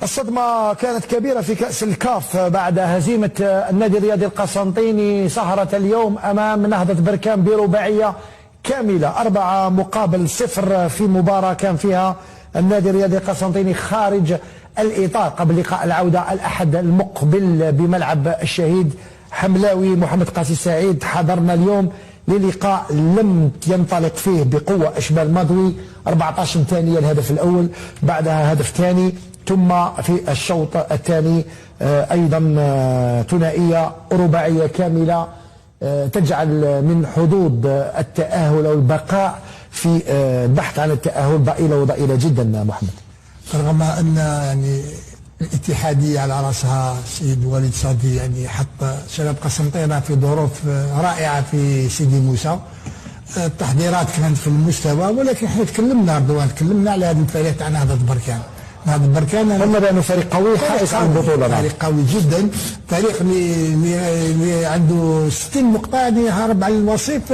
الصدمة كانت كبيرة في كأس الكاف بعد هزيمة النادي الرياضي القسنطيني سهرة اليوم أمام نهضة بركان برباعية كاملة 4-0 في مباراة كان فيها النادي الرياضي القسنطيني خارج الإطار قبل لقاء العودة الأحد المقبل بملعب الشهيد حملاوي محمد قاسي سعيد. حضرنا اليوم للقاء لم ينطلق فيه بقوة أشبال مضوي 14 ثانية الهدف الأول، بعدها هدف ثاني، ثم في الشوط الثاني أيضا ثنائية رباعية كاملة تجعل من حظوظ التأهل أو البقاء في البحث عن التأهل ضئيلة وضئيلة جدا محمد. رغم أن يعني الاتحادية على رأسها السيد وليد صادي يعني حط شباب قسنطينة في ظروف رائعة في سيدي موسى. التحضيرات كانت في المستوى، ولكن احنا تكلمنا على هذا الفريق تاع نهضة بركان. نهضة بركان قلنا بأنه فريق قوي حارس على البطولة، فريق قوي جدا، فريق اللي عنده 60 نقطة يعني هرب على الوصيف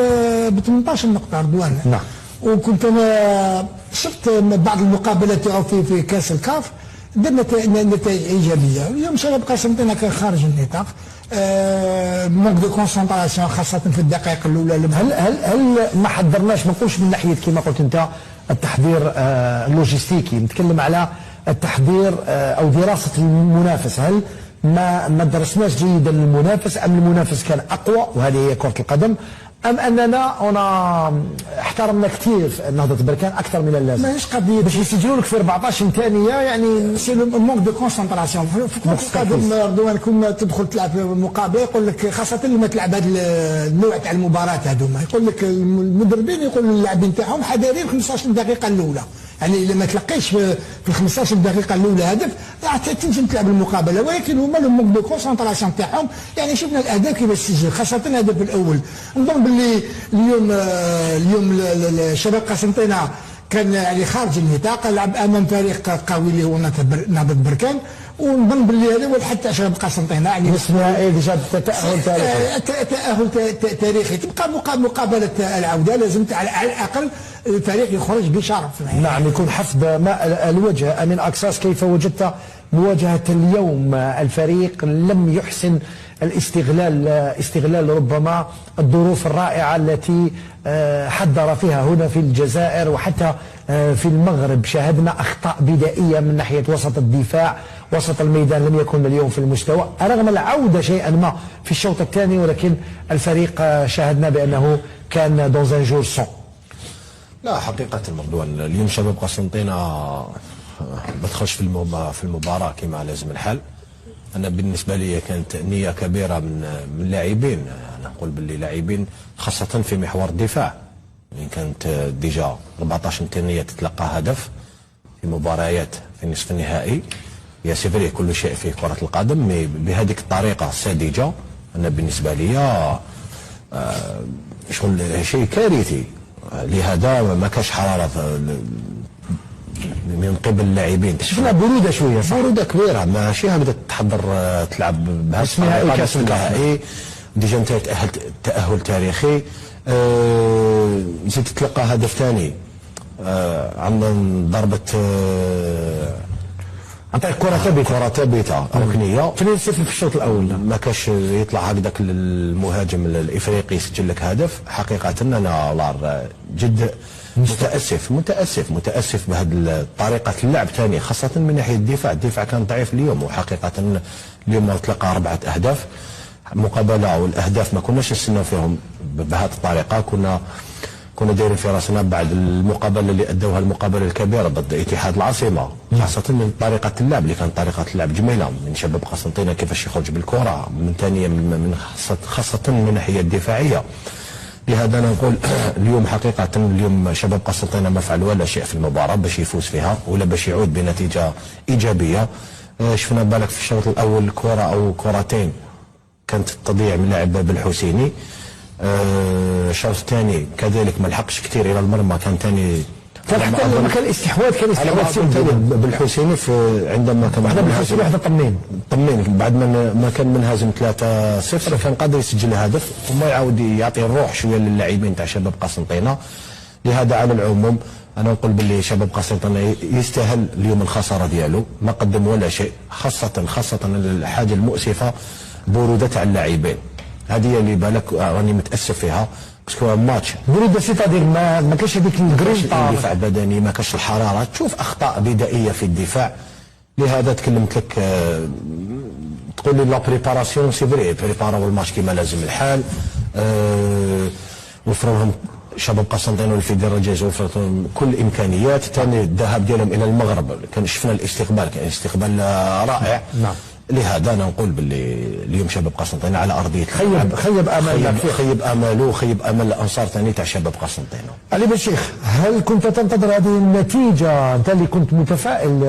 ب 18 نقطة رضوان. نعم. وكنت انا شفت بعض المقابلات تاعو في كاس الكاف درنا نتائج ايجابيه. اليوم شباب قسنطينه كان خارج النطاق، مونك دو كونسونطراسيون خاصه في الدقائق الاولى. هل ما حضرناش ما نقولش من ناحيه كما قلت انت التحضير اللوجستيكي، نتكلم على التحضير او دراسه المنافس، هل ما درسناش جيدا المنافس ام المنافس كان اقوى وهذه هي كره القدم، ام اننا احترمنا كثير نهضة بركان اكثر من اللازم؟ ماهيش قضيه باش يسجلوا لك في 14 ثانيه يعني سي لو مونك دو كونسونطراسيون في كره القدم. رضوان كون تدخل تلعب في مقابله يقول لك خاصه لما تلعب هذا النوع تاع المباراه هذوما، يقول لك المدربين يقولوا للاعبين تاعهم حذارين 15 دقيقه الاولى، يعني اذا ما تلقيش في 15 دقيقه الاولى هدف راح تنجم تلعب المقابله. ولكن هما لو مونك دو كونسونطراسيون تاعهم يعني شفنا الاهداف كيفاش تسجل، خاصه الهدف الاول. نظن باللي اليوم شباب قسنطينه كان يعني خارج النطاق، لعب امام فريق قوي اللي هو نهضة بركان، ونظن باللي هذا هو الحد تاع شباب قسنطينه يعني نصف نهائي ديجا تاهل تاريخي. تاهل تاريخي تبقى مقابله العوده لازم على الاقل الفريق يخرج بشرف. نعم، يكون حفظ ماء الوجه. امين اكساس، كيف وجدت مواجهه اليوم؟ الفريق لم يحسن استغلال ربما الظروف الرائعه التي حضر فيها هنا في الجزائر وحتى في المغرب. شاهدنا اخطاء بدائيه من ناحيه وسط الدفاع، وسط الميدان لم يكن اليوم في المستوى رغم العوده شيئا ما في الشوط الثاني، ولكن الفريق شاهدنا بانه كان دون ان جور سون. لا حقيقة رضوان اليوم شباب قسنطينة ما دخلش في المباراة كما لازم الحال. أنا بالنسبة لي كانت نية كبيرة من اللاعبين، أنا نقول باللي لاعبين خاصة في محور الدفاع، يعني كانت ديجا 14 ثانية تتلقى هدف في مباريات في نصف النهائي. يا سيفري كل شيء في كرة القدم بهذه الطريقة الساذجة، أنا بالنسبة لي شغل شيء كارثي. لهذا ما كاش حرارة من قبل اللاعبين، شفنا برودة شوية، صح؟ برودة كبيرة، ماشي هكذا تحضر تلعب بهذا النهائي كاس النهائي ديجا انت تأهل تاريخي، زيد تلقى هدف ثاني عن ضربة عطيك كرة ثابتة ركنية 2-0 في الشوط الأول. ما كاش يطلع هكذاك المهاجم الإفريقي يسجل لك هدف. حقيقة أنا جد متأسف بهذه طريقة اللعب ثاني، خاصة من ناحية الدفاع كان ضعيف اليوم. وحقيقة اليوم تلقى 4 أهداف مقابلة، والأهداف ما كناش نستناو فيهم بهذه الطريقة. كنا دايرين في راسنا بعد المقابله اللي ادوها المقابله الكبيره ضد اتحاد العاصمه، خاصه من طريقه اللعب اللي كانت طريقه لعب جميله من شباب قسنطينه، كيفاش يخرج بالكره من ثانيه من خاصه من الناحيه الدفاعيه. لهذا انا نقول اليوم حقيقه اليوم شباب قسنطينه ما فعل ولا شيء في المباراه باش يفوز فيها ولا باش يعود بنتيجه ايجابيه. شفنا بالك في الشوط الاول كره او كرتين كانت تضيع من لاعب بالحسيني. الشوط الثاني كذلك ما لحقش كثير الى المرمى، كان ثاني حتى لما كان الاستحواذ سلبي بالحسيني عندما كان واحد بالحسيني واحد طمين بعد ما كان منهزم 3-0 كان قادر يسجل هدف وما يعاود يعطي الروح شويه للاعبين تاع شباب قسنطينه. لهذا على العموم انا نقول باللي شباب قسنطينه يستاهل اليوم الخساره ديالو، ما قدم ولا شيء، خاصه الحاجه المؤسفه بروده تاع اللاعبين، هذه اللي بالك راني متاسف فيها، باسكو ماتش برودة سيتادير ما كاش هذيك الجرينتا، دفاع بدني، ما كاش الحراره، تشوف اخطاء بدائيه في الدفاع. لهذا تكلمت لك تقول لي لا بريباراسيون سي فري، بريباراو الماتش كما لازم الحال، وفروا لهم شباب قسنطينه والفيدراليه الجزائريه وفرت لهم كل الامكانيات. ثاني الذهاب ديالهم الى المغرب كان شفنا الاستقبال، كان استقبال رائع. نعم. لهذا انا نقول باللي اليوم شباب قسنطينه على ارضيه خيب امل خيب امله وخيب امل الانصار ثاني تاع شباب قسنطينه. علي بالشيخ، هل كنت تنتظر هذه النتيجه؟ انت اللي كنت متفائل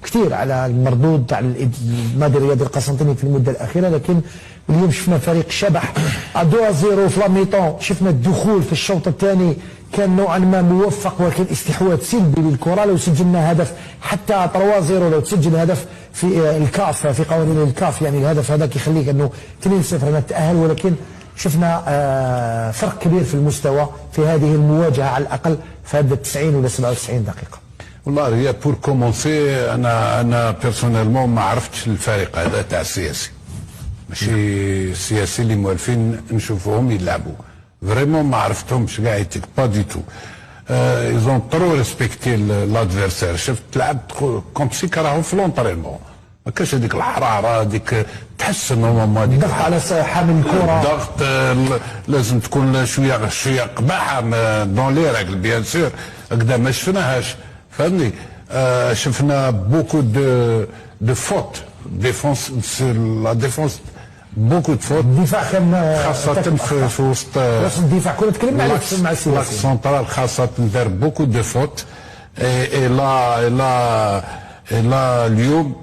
كثير على المردود تاع النادي الرياضي القسنطيني في المده الاخيره، لكن اليوم شفنا فريق شبح 2-0 في لاميطون، شفنا الدخول في الشوط الثاني كان نوعا ما موفق ولكن استحواذ سلبي للكره. لو سجلنا هدف حتى 3-0، لو تسجل هدف في الكاف في قوانين الكاف يعني الهدف هذاك يخليك انه 2-0 نتاهل، ولكن شفنا فرق كبير في المستوى في هذه المواجهه على الاقل في هذه 90 ولا 97 دقيقه. والله يا بور كومونسي انا بيرسونيلمون ما عرفتش الفريق هذا تاع السياسي، ماشي السياسي اللي موالفين نشوفوهم يلعبوا، فريمون ما عرفتهمش كاع با دي تو. ايزون ترو ريسبكتي لادفيرسير، شفت تلعب كوم سي راهم في لونطرينمون، ما كاش هذيك الحراره هذيك، تحس انهم هذيك الضغط على حامل الكره، الضغط لازم تكون شويه قباحه دون لي ريغل بيان سور، هكذا ما شفناهاش فهمني. شفنا بوكو دو فوت ديفونس لا ديفونس، بوكو دو فوت، الدفاع كان خاصة في وسط الدفاع كنا تكلمنا عليه مع السياسي، لاك سونترال خاصة دار بوكو دو فوت. اي لا اليوم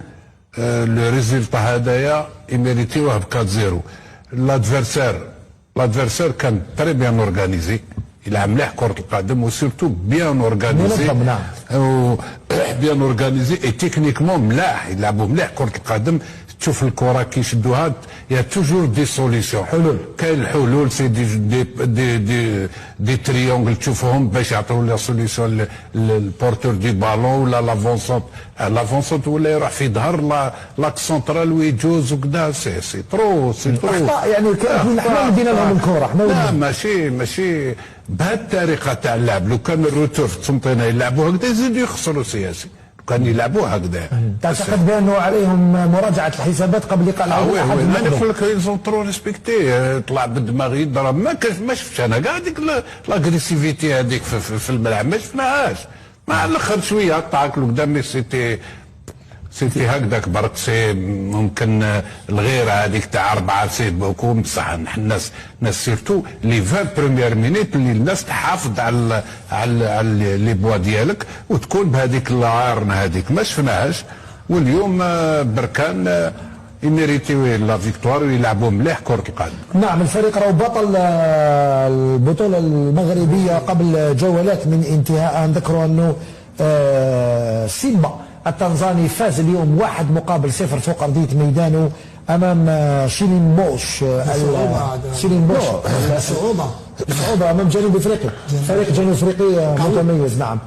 لو ريزولتا هذايا يميريتيوه ب 4-0. لادفيرسير كان تري بيان اورغانيزي، يلعب مليح كرة القدم وسيرتو بيان اورغانيزي، بيان اورغانيزي اي تكنيكمون ملاح، يلعبوا مليح كرة القدم. تشوف الكره كي يشدوها يا توجور دي سوليسيون، حلول، كاين الحلول سي دي تريونغل تشوفهم باش يعطيو لا سوليسيون للبورتور دي بالون ولا لافونسونت ولا يروح في ظهر لاك سونترال ويجوز وكذا. سي ترو اخطاء يعني احنا ادينا لهم الكره، لا ماشي بهذه الطريقه تاع اللعب. لو كان الروتور في قسنطينه يلعبوا هكذا يزيدوا يخسروا سياسي، كان يلعبوا هكذا. تعتقد بانه عليهم مراجعه الحسابات قبل لقاء العوده؟ انا نقول لك يزون ترو ريسبكتي، طلع بالدماغ يضرب، ما شفتش انا كاع هذيك لاغريسيفيتي هذيك في الملعب ما شفناهاش. مع الاخر شويه طاكلو قدامي سيتي هكذاك برك. سي ممكن الغيره هذيك تاع 4 سيت بوكو، بصح الناس سيرتو لي 20 بروميير مينيت اللي الناس تحافظ على لي بوا ديالك وتكون بهذيك العارن هذيك ما شفناهاش. واليوم بركان يميريتيو لا فيكتوار ويلعبوا مليح كرة القدم. نعم، الفريق راهو بطل البطولة المغربية قبل جولات من انتهاء. نذكروا انه سيمبا التنزاني فاز اليوم 1-0 فوق ارضية ميدانه امام شيلين بوش. صعوبة امام جنوب افريقيا، فريق جنوب افريقي متميز. نعم.